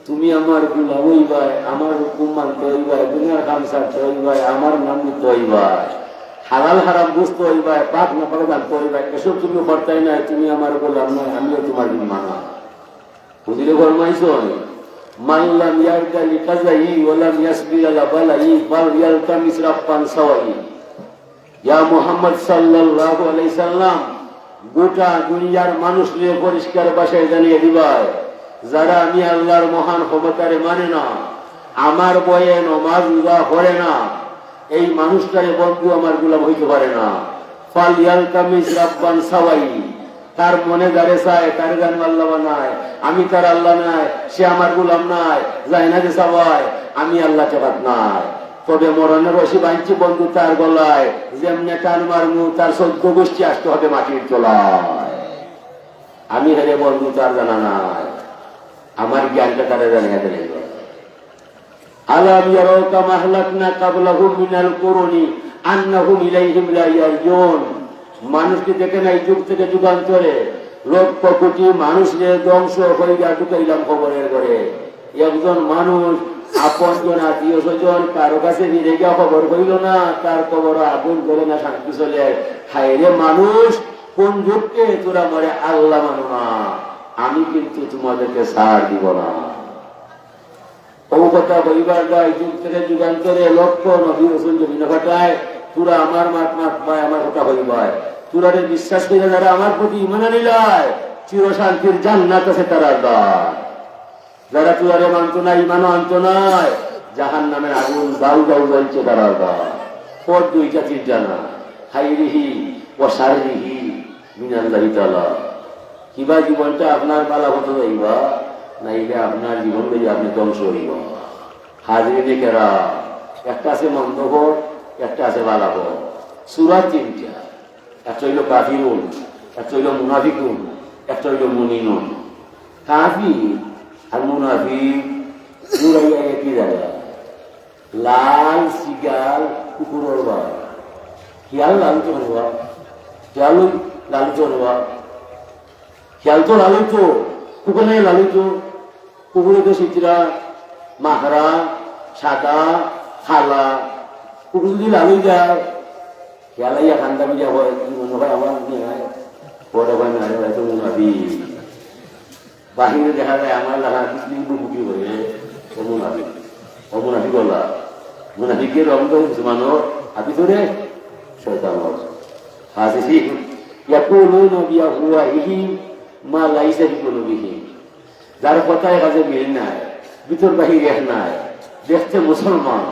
তুমি আমার গুলাম হইবাই আমার হুকুম মানতে হইবাই দুনিয়ার কাম সারতে হইবাই আমার নাম নিতে হইবাই হালাল হারাম বুঝতে হইবাই পাক না পাক জানতে হইবাই এসব তুমি করতাই নাই তুমি আমার গোলাম নয় আমিও তোমার দিন মানা বুঝলে ফরমাইছ মানলাম ইয়ারকালি কাজাই ওয়ালাম ইয়াসবির আলা বালাই বাল ইয়ালতামিস রাব্বান সাওয়াই ইয়া মুহাম্মদ সাল্লাল্লাহু আলাইহি সাল্লাম গোটা দুনিয়ার মানুষ নিয়ে পরিষ্কার ভাষায় জানিয়ে দিবাই যারা আমি আল্লাহর মহান ক্ষমতারে মানে না আমার বয়ে নমাজ রোজা পড়ে না এই মানুষটারে বন্ধু আমার গোলাম হইতে পারে না ফাল ইয়ালতামিস রাব্বান সাওয়াই তার মনে দাঁড়ে চায় তার গান আল্লাহ বানায় আমি তার আল্লাহ নাই সে আমার গোলাম নাই যাই না যে সবাই আমি আল্লাহ চাপাত নাই তবে মরণের রশি বাঁধছি বন্ধু তার গলায় যেমনি টান মারমু তার 14 গোষ্ঠী আসতে হবে মাটির চলায় আমি হেরে বন্ধু তার জানা নাই আমার জ্ঞানটা তারা জানিয়ে দিলে আলাম ইয়ারাকা মাহলাকনা ক্বাবলাহুম মিনাল কুরুনি আন্নাহুম ইলাইহিম লা ইয়ারজুন মানুষকে দেখে নাই যুগ থেকে যুগান্তরে লক্ষ কোটি মানুষকে ধ্বংস হইয়া ঢুকাইলাম কবরের ঘরে একজন মানুষ আপন জন আত্মীয় স্বজন কারো কাছে ফিরে গিয়া খবর হইল না তার কবর আগুন করে না শান্তি চলে হায়রে মানুষ কোন যুগকে তোরা মরে আল্লাহ মানো না আমি কিন্তু তোমাদেরকে ছাড় দিব না ও কথা বলিবার যায় যুগ থেকে যুগান্তরে লক্ষ নবী রাসূল জমিনে ঘটায় তোরা আমার মাত মাত পায় আমার কথা হইবায় তোরা বিশ্বাস করে যারা আমার প্রতি ঈমান আনিলায় চির শান্তির জান্নাত আছে তারা দায় যারা তোরারে মানতো না ঈমানও আনতো নাই জাহান্নামের আগুন দাউ দাউ জ্বলছে তারা দায় পর দুইটা চিন্তা না খাইরিহি ওয়া শাররিহি মিনাল্লাহি তাআলা কিবা জীবনটা আপনার বালা হতে যাইবা নাইলে আপনার জীবন যদি আপনি ধ্বংস হইব হাজিরিনে কেরা একটা আছে মন্দঘর একটা আছে বালাঘর সূরা তিনটা একটা হইল কাফিরুন একটা হইল মুনাফিকুন একটা হইল মুমিনুন কাফির আর মুনাফিক নুরাইয়া একই জায়গা লাল সিগাল কুকুরের বা খেয়াল লালিত হবা খেয়াল লালিত হবা খেয়াল তো লালিত কুকুর নাই লালিত কুকুরে তো চিত্রা মাখরা সাদা খালা কুকুর যদি লালু যায় খেয়ালাইয়া খান্দা বিজা হয় কি মনে হয় আমার পরে হয় না তো মুনাফি বাহিরে দেখা যায় আমার লাগা কিছু বুকি হয়ে অমুনাফি গলা মুনাফিকের রঙ তো মুসলমানর হাতি ধরে শয়তান হাসি ইয়াকুলুনা বিআফওয়াহিহিম মা লাইসা বিকুলুবিহিম যার কথায় কাজে মিল নাই ভিতর বাহিরে নাই দেখতে মুসলমান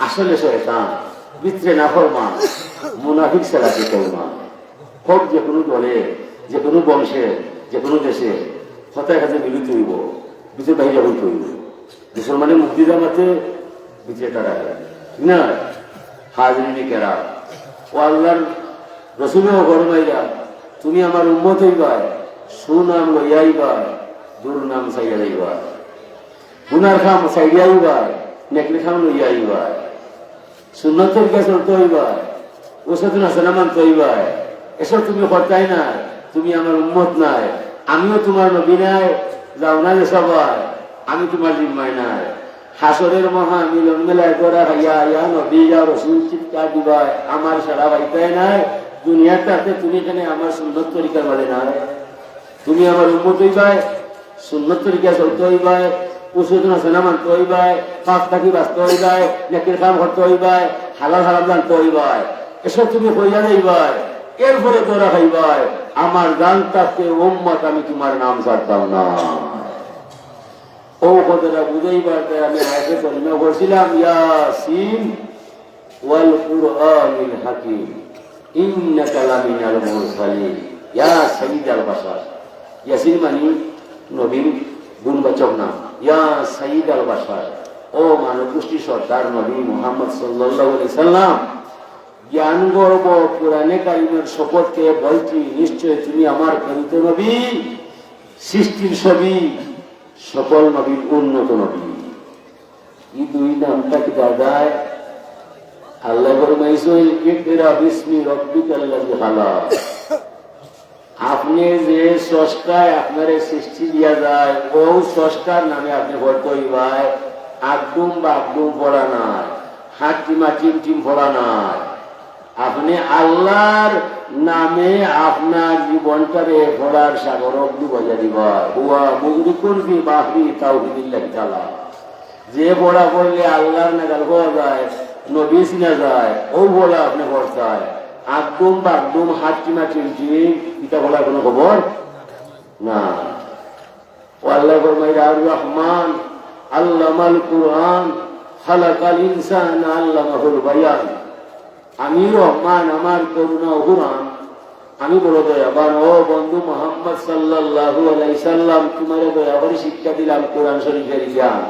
আসলে শয়তান ভিতরে নাফরমান মুনাফিক ছাড়া কেউ না হোক যে কোনো দলে যে কোনো বংশে যে কোনো দেশে কথায় কাজে মিলিত হইব ভিতর বাহিরে হইতে হইব মুসলমানের মুক্তি জামাতে ভিতরে তারা ঠিক না হাজরিনে কেরা ও আল্লাহর রসুলেও ফরমাইলা তুমি আমার উম্মত হইবা সুনাম লইয়াইবা দুর্নাম চাইয়া যাইবা গুনার খাম চাইয়াইবা নেকলি খাম লইয়াইবা সুন্নতের কাছে চলতে হইবা ওষুধ নাসানা মানতে হইবা এসব তুমি করতাই না তুমি আমার উম্মত নাই আমিও তোমার নবী নাই যাও না যে সবাই আমি তোমার জিম্মায় নাই হাসরের মহা মিলন মেলায় করা ভাইয়া ইয়া নবী ইয়া রাসূল চিৎকার দিবাই আমার সারা ভাইতাই নাই দুনিয়াটাতে তুমি এখানে আমার সুন্নত তরিকার বলে না তুমি আমার উম্মত হইবাই সুন্নত তরিকা চলতে হইবাই ওষুধ নাসানা মানতে হইবাই পাপ থাকি বাঁচতে হইবাই নেকির কাম করতে হইবাই হালাল হারাম জানতে হইবাই এসব তুমি হইয়া যাইবাই এরপরে তোরা হইবাই আমার জানতাকে উম্মত আমি তোমার নাম ছাড়তাম না ও কথাটা বুঝাইবার তাই আমি আয়াতে কারিমা বলছিলাম, ইয়াসিন ওয়াল কুরআনিল হাকিম ইন্নাকা লামিনাল মুরসালিন ইয়া সাইয়্যিদাল বাশার। ইয়াসিন মানে নবীর গুণবাচক নাম। ইয়া সাইয়্যিদাল বাশার, ও মানব গোষ্ঠীর সর্দার নবী মুহাম্মদ সাল্লাল্লাহু আলাইহি সাল্লাম, জ্ঞান গর্ব কোরআনে কারিমের শপথকে বলছি, নিশ্চয় তুমি আমার প্রেরিত নবী, সৃষ্টির ছবি, সকল নবীর উন্নত নবী। এই দুই নামটা কি দাদায় আল্লাহ ফরমাইছেন, ইকরা বিসমি রাব্বিকাল্লাযী খালাক। আপনি যে স্রষ্টায় আপনারে সৃষ্টি দিয়া যায়, ও স্রষ্টার নামে আপনি পড়তে হইবাই। আকদুম বা আকদুম পড়া নাই, হাকিমা টিম টিম পড়া নাই। আপনি আল্লাহর নামে আপনার জীবনটারে পড়ার সাগর অব্দি বজায় দিবা। হুয়া মুগরিকুন ফি বাহরি তাওহীদিল্লাহি তাআলা। যে পড়া পড়লে আল্লাহর নাগাল পাওয়া যায়, নবী চিনা যায়, ও বলা আপনি পড়তায়। আকদুম বা আকদুম হাকিমা টিম টিম এটা বলার কোনো খবর না। আল্লাহ ফরমায়, আর রহমান আল্লামাল কুরআন খালাকাল ইনসানা আল্লামাহুল বায়ান। আমি রহমান, আমার করুণা কুরআন, আমি বড় দয়াবান। ও বন্ধু মুহাম্মদ সাল্লাল্লাহু আলাইহি সাল্লাম, তোমারে দয়া করে শিক্ষা দিলাম কোরআন শরীফের জ্ঞান,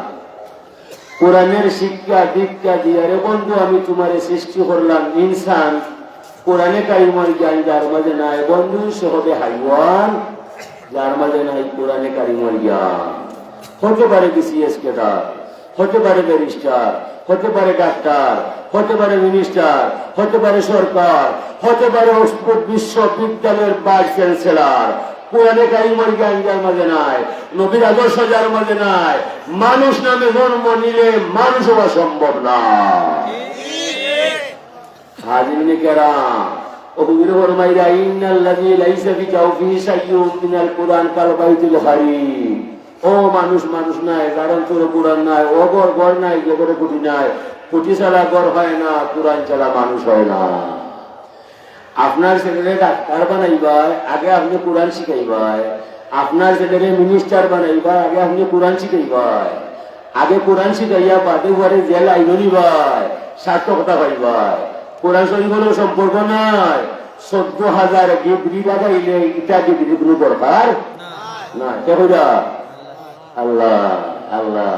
কোরআনের শিক্ষা দীক্ষা দিয়ে। রে বন্ধু, আমি তোমারে সৃষ্টি করলাম ইনসান। কোরআনে কারিমের জ্ঞান যার মাঝে নাই বন্ধু, সে হবে হাইওয়ান, যার মাঝে নাই কোরআনে কারিমের জ্ঞান। হতে পারে বিসিএস ক্যাডার, হতে পারে ব্যারিস্টার, হতে পারে ডাক্তার, হতে পারে মিনিস্টার, হতে পারে সরকার, হতে পারে অক্সফোর্ড বিশ্ববিদ্যালয়ের ভাইস চ্যান্সেলর। কোরআনে কারিমের জ্ঞান যার মাঝে নাই, নবীর আদর্শ যার মাঝে নাই, মানুষ নামে জন্ম নিলে মানুষ হওয়া সম্ভব না। হাজিরিনে কেরাম, ও হুজুর ফরমাইরা, ইন্নাল্লাযী লাইসা ফি জাওফিহি শাইউন মিনাল কুরআন কাল বাইতুল হারিম। ও মানুষ মানুষ নাই, কারণ তোর কোরআন নাই। ও ঘর নাই, যে ঘরে কুটি নাই। কুটি ছাড়া ঘর হয় না, কোরআন ছাড়া মানুষ হয় না। আপনার ছেলেরে ডাক্তার বানাইবাই, আগে আপনি কোরআন শিখাইবাই। আপনার ছেলেরে মিনিস্টার বানাইবাই, আগে আপনি কোরআন শিখাইবাই। আগে কোরআন শিখাইয়া বাদে ঘরে জেল আইন নিবাই, সার্থকতা পাইবাই। কোরআন শরীফের সম্পর্ক নাই। 14,000 ডিগ্রি লাগাইলে এটা ডিগ্রি কোনো দরকার না। কেহরা আল্লাহ আল্লাহ।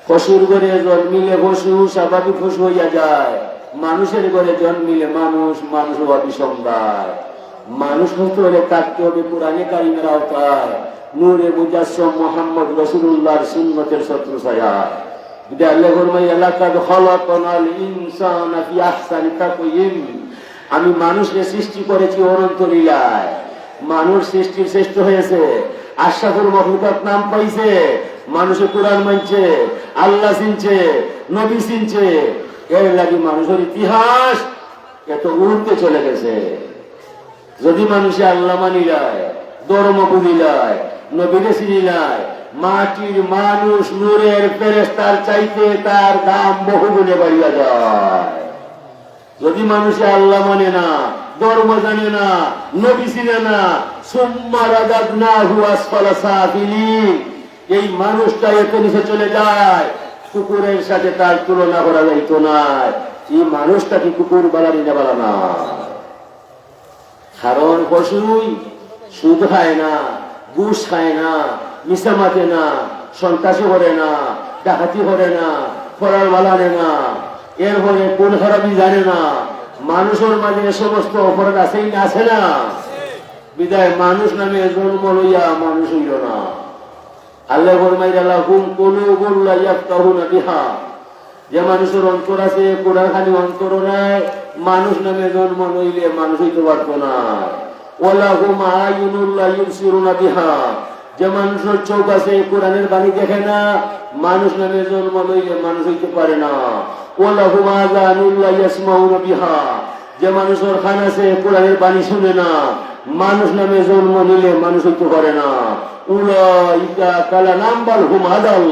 পশুর ঘরে জন্মিলে পশু স্বাভাবিক পশু হইয়া যায়, মানুষের ঘরে জন্মিলে মানুষ, মানুষ হওয়া বিসম্বাদ। মানুষ হতে হলে থাকতে হবে কোরআনে কারিমের আওতায়, নূরে মুজাসসাম মুহাম্মদ রাসূলুল্লাহর সুন্নতের ছত্রছায়ায়। আমি মানুষকে সৃষ্টি করেছি অনন্ত লীলায়। মানুষ সৃষ্টির শ্রেষ্ঠ হয়েছে, আশরাফুল মাখলুকাত নাম পাইছে। মানুষে কোরআন মানছে, আল্লাহ চিনছে, নবী চিনছে। এর লাগি মানুষের ইতিহাস এত উঠতে চলে গেছে। যদি মানুষে আল্লাহ মানিলায়, ধর্ম বুঝিলায়, নবীরে চিনিলায়, মাটির মানুষ নূরের ফেরেশতার চাইতে তার দাম বহু গুণে বাড়িয়া যায়। যদি মানুষে আল্লাহ মানে না, ধর্ম জানে না, নবী চিনে না, সুম্মা রাদাদনাহু আসফালা সাফিলিন, এই মানুষটা এত নিচে চলে যায়, কুকুরের সাথে তার তুলনা করা যাইত না। এই মানুষটা কি কুকুর বালারি না বালা না? কারণ পশুই সুদ খায় না, ঘুষ খায় না, মিশা মাতে না, সন্ত্রাসী করে না, ডাকাতি করে না, ফরাল বালানে না, এরপরে কোন খারাপই জানে না। মানুষের মাঝে এ সমস্ত অপরাধ আছেই না, আছে না? বিদায় মানুষ নামে জন্ম লইয়া মানুষ হইল না। আল্লাহ ফরমাইয়া লাহুম কুলুবুন লা ইয়াফকাহুনা বিহা, যে মানুষের অন্তর আছে, কোরআন খালি অন্তর নাই, মানুষ নামে জন্ম লইলে মানুষ হইতে পারতো না। ওয়ালাহুম আয়ুনুন লা ইউবসিরুনা বিহা, যে মানুষের চোখ আছে, কোরআনের বাণী দেখে না, মানুষ নামে জন্ম লইলে মানুষ হইতে পারে না। ওয়ালাহুম আযানুন লা ইয়াসমাউনা বিহা, যে মানুষের কান আছে, কোরআনের বাণী শুনে না, মানুষ নামে জন্ম নিলে মানুষ হইতে পারে না। উলাইকা কালানামবাল হুম আদাল,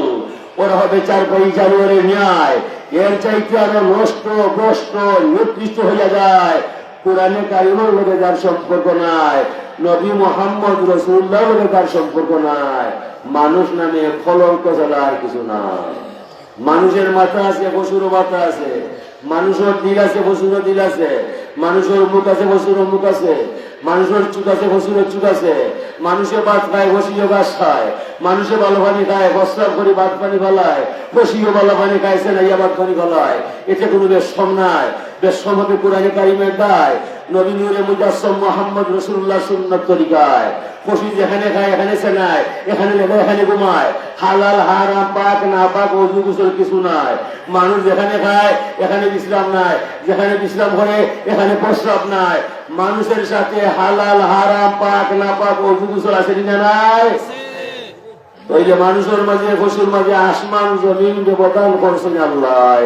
ওরা হবে চার পাই জানুয়ারির ন্যায়, এর চাইতে আরো নষ্ট ভ্রষ্ট নিকৃষ্ট হইয়া যায়। কোরআনে কারিমের লগে যার সম্পর্ক নাই, নবী মুহাম্মদ রাসূলুল্লাহর লগে তার সম্পর্ক নাই, মানুষ নামে কলঙ্ক ছাড়া আর কিছু নাই। মানুষের মাথা আছে, পশুরও মাথা আছে, মানুষের দিল আছে, পশুরও দিল আছে, মানুষের মুখ আছে, পশুরও মুখ আছে, মানুষের চুক আছে, পশুরের চুক আছে, মানুষের ভাত খায়, বসিও ঘাস খায়, মানুষে ভালো পানি খায়, বস্ত্রাপ করে ভাত পানি ফলায়, বসিও ভালো পানি খাইছে না ইয়া ভাত পানি ফলায়, এতে কোনো বেশম নাই। বেশম হবে কোরআনে কারিমের দায়, নবী নূরে মুজাসসাম মুহাম্মদ রাসূলুল্লাহ সুন্নাত তরিকায়। পশু যেখানে খায় এখানে সেনায়, এখানে লেগে এখানে ঘুমায়, হালাল হারাম পাক না পাক ওযু গোসল কিছু নাই। মানুষ যেখানে খায় এখানে বিশ্রাম নাই, যেখানে বিশ্রাম করে এখানে প্রস্রাব নাই। মানুষের সাথে হালাল হারাম পাক না পাক ওযু গোসল আছে না নাই? ওই যে মানুষের মাঝে পশুর মাঝে আসমান জমিন ব্যবধান করছেন আল্লাহ।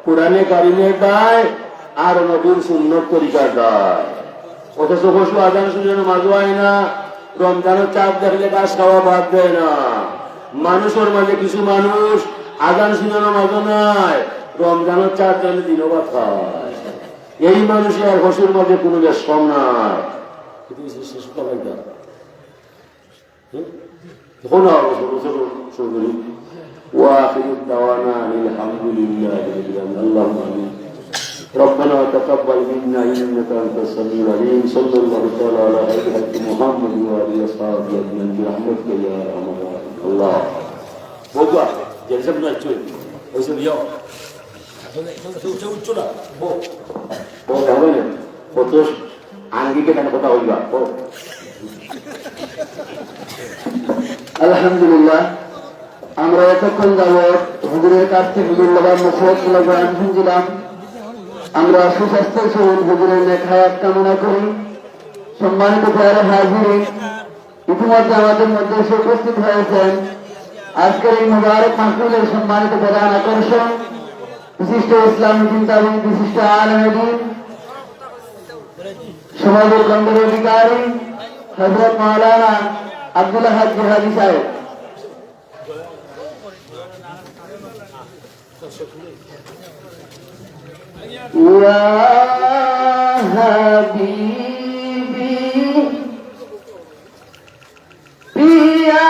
কোরআনে কারিমের দায় আর নবীর সুন্নত তরিকার দায়। অথচ পশু আজান শুনে নামাজ হয় না, রমজানের চাপ দেখলে ঘাস খাওয়া বাদ দেয় না। মানুষের মাঝে কিছু মানুষ আজান শুনে নামাজ নাই, রমজানের চাপ দেখলে দিনও ভাত খায়। এই মানুষের আর পশুর মাঝে কোনো বেশ কম নাই। واخر الدعوانا الحمد لله رب العالمين اللهم امين ربنا تقبل منا انك انت السميع العليم صلى الله تعالى على خير محمد وعلى اله وصحبه اجمعين برحمتك يا ارحم الراحمين الله بوجا جلسه بنا چوي ওইসব ইয়া চুলা ও হবে না কত আঙ্গিকে কেন কথা হইবা ও আলহামদুলিল্লাহ। আমরা এতক্ষণ যাবৎ হুজুরের কাছ থেকে মূল্যবান নসিহতগুলো বয়ান শুনছিলাম। আমরা সুস্বাস্থ্য সহিত হুজুরের নেক হায়াত কামনা করি। সম্মানিত ভাইয়েরা হাজিরিন, ইতিমধ্যে আমাদের মধ্যে এসে উপস্থিত হয়েছেন আজকের এই মুবারক মাহফিলের সম্মানিত প্রধান আকর্ষণ, বিশিষ্ট ইসলামী চিন্তাবিদ, বিশিষ্ট আলেম দ্বীন, সমাজের গণ্ডের অধিকারী হযরত মাওলানা আব্দুল্লাহ হাজ জিহাদি সাহেব। ইয়া হাবিবি পিয়া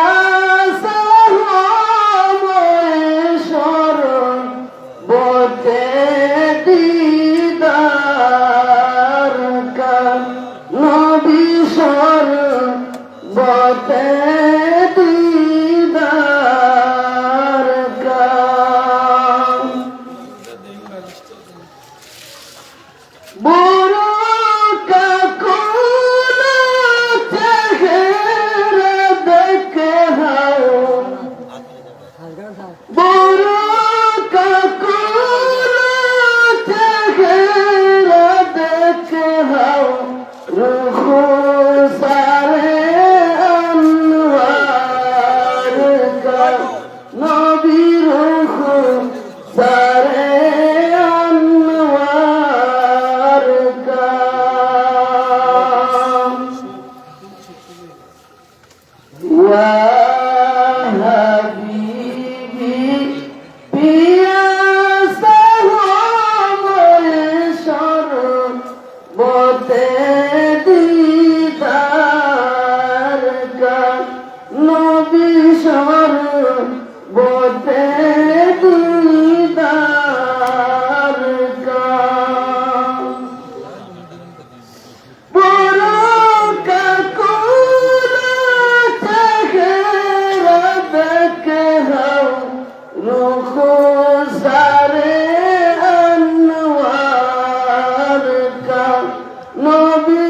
নবী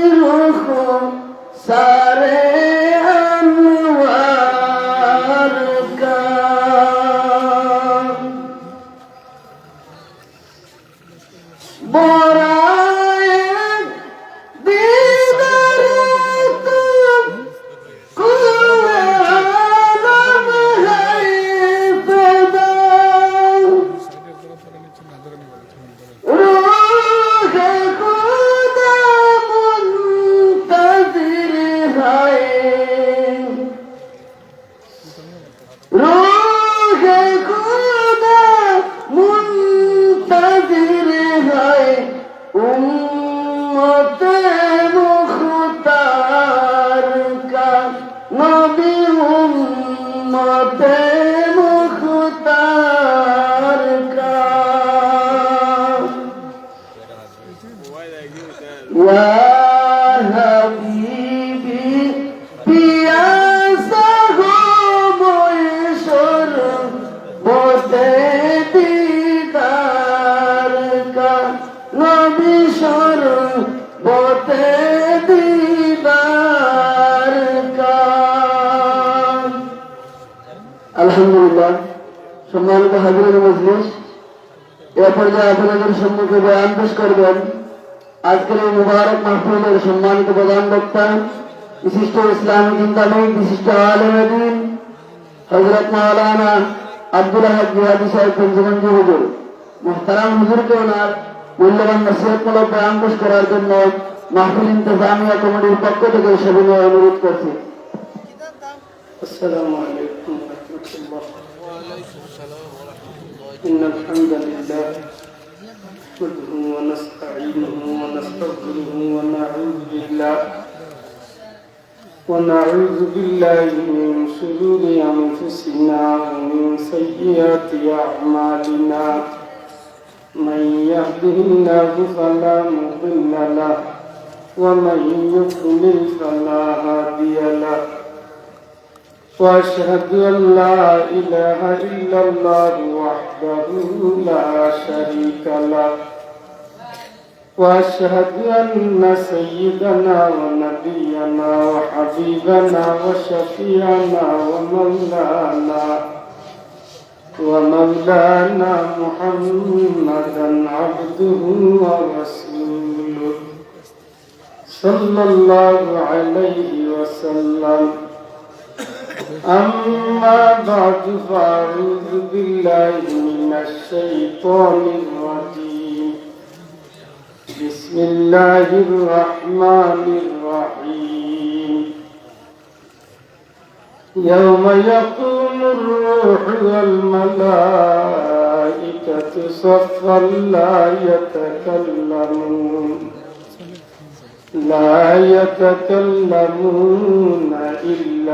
चाहते दीदार का। আলহামদুলিল্লাহ, সম্মানিত হাজিরিন মজলিস, এ পর্যায়ে আপনাদের সম্মুখে বয়ান পেশ করবেন আজকের এই মুবারক মাহফিলের সম্মানিত প্রধান বক্তা, বিশিষ্ট ইসলামী চিন্তাবিদ, বিশিষ্ট আলেম দ্বীন হযরত মাওলানা আব্দুল আহাদ জিহাদি সাহেব পঞ্চগঞ্জ হুজুর। মুহতারাম হুজুরকে ওনার মূল্যবান নসিহতমূলক বয়ান পেশ করার জন্য মাহফিল ইন্তেজামিয়া কমিটির পক্ষ থেকে সবিনয় অনুরোধ করছি। السلام عليكم ورحمة الله. إن الحمد لله نحمده ونستعينه ونستغفره ونعوذ بالله من شرور أنفسنا ومن سيئات أعمالنا. من يهده الله فلا مضل له ومن يضلل فلا هادي له. وأشهد أن لا إله إلا الله وحده لا شريك له. وأشهد أن سيدنا ونبينا وحبيبنا وشفيعنا ومولانا محمدا عبده ورسوله صلى الله عليه وسلم. أما بعد فأعوذ بالله من الشيطان الرجيم. بسم الله الرحمن الرحيم. يوم يقوم الروح والملائكة صفا لا يتكلمون إلا